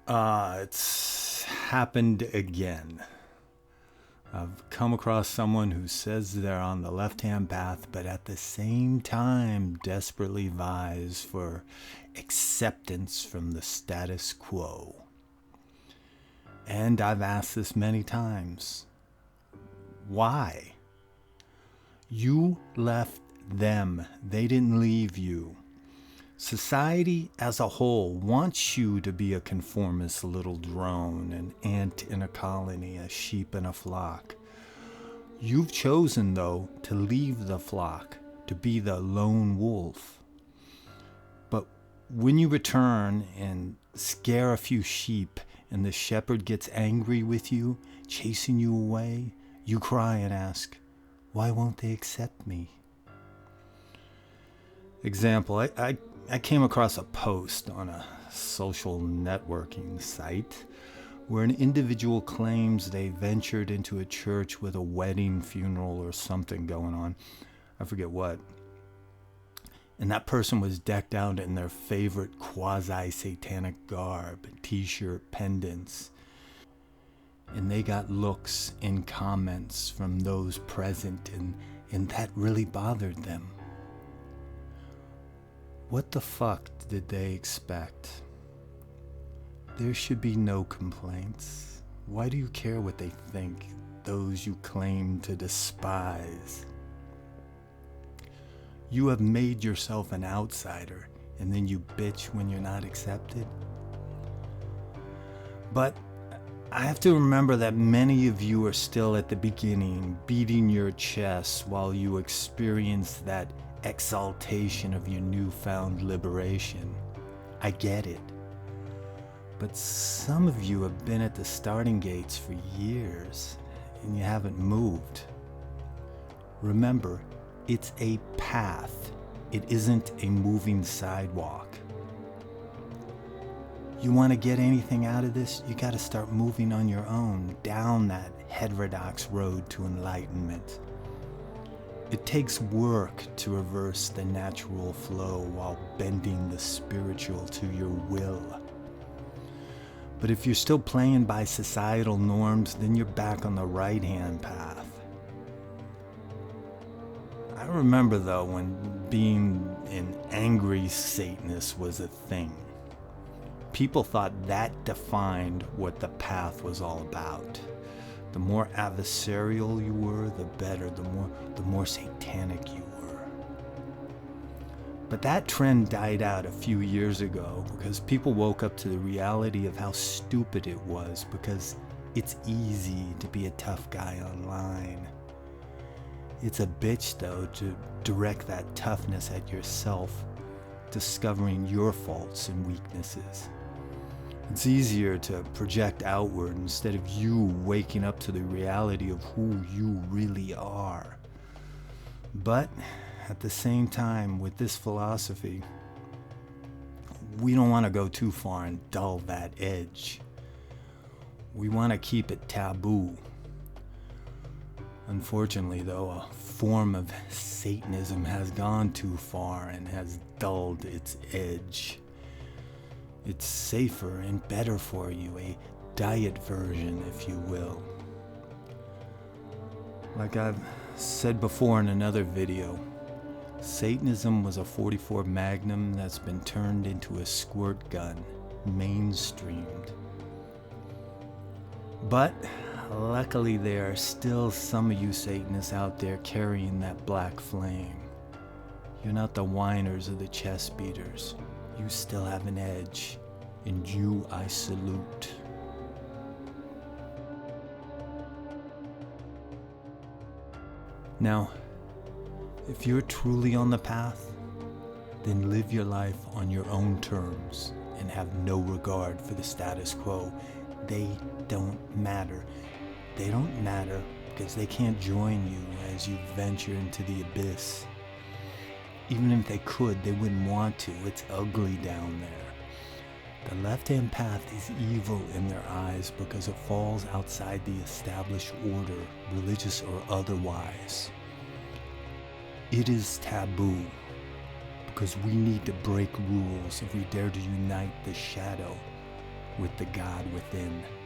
It's happened again. I've come across someone who says they're on the left-hand path, but at the same time desperately vies for acceptance from the status quo. And I've asked this many times. Why? You left them. They didn't leave you. Society as a whole wants you to be a conformist little drone, an ant in a colony, a sheep in a flock. You've chosen, though, to leave the flock, to be the lone wolf. But when you return and scare a few sheep and the shepherd gets angry with you, chasing you away, you cry and ask, why won't they accept me? Example, I came across a post on a social networking site where an individual claims they ventured into a church with a wedding, funeral, or something going on. I forget what. And that person was decked out in their favorite quasi-satanic garb, t-shirt, pendants. And they got looks and comments from those present, and that really bothered them. What the fuck did they expect? There should be no complaints. Why do you care what they think, those you claim to despise? You have made yourself an outsider, and then you bitch when you're not accepted? But I have to remember that many of you are still at the beginning, beating your chest while you experience that exaltation of your newfound liberation. I get it. But some of you have been at the starting gates for years, and you haven't moved. Remember, it's a path. It isn't a moving sidewalk. You want to get anything out of this, you got to start moving on your own down that heterodox road to enlightenment. It takes work to reverse the natural flow while bending the spiritual to your will. But if you're still playing by societal norms, then you're back on the right-hand path. I remember, though, when being an angry Satanist was a thing. People thought that defined what the path was all about. The more adversarial you were, the better, the more satanic you were. But that trend died out a few years ago because people woke up to the reality of how stupid it was, because it's easy to be a tough guy online. It's a bitch, though, to direct that toughness at yourself, discovering your faults and weaknesses. It's easier to project outward instead of you waking up to the reality of who you really are. But at the same time, with this philosophy, we don't want to go too far and dull that edge. We want to keep it taboo. Unfortunately, though, a form of Satanism has gone too far and has dulled its edge. It's safer and better for you, a diet version, if you will. Like I've said before in another video, Satanism was a .44 Magnum that's been turned into a squirt gun, mainstreamed. But luckily there are still some of you Satanists out there carrying that black flame. You're not the whiners or the chest beaters. You still have an edge, and you I salute. Now, if you're truly on the path, then live your life on your own terms and have no regard for the status quo. They don't matter. They don't matter because they can't join you as you venture into the abyss. Even if they could, they wouldn't want to. It's ugly down there. The left-hand path is evil in their eyes because it falls outside the established order, religious or otherwise. It is taboo because we need to break rules if we dare to unite the shadow. with the God within.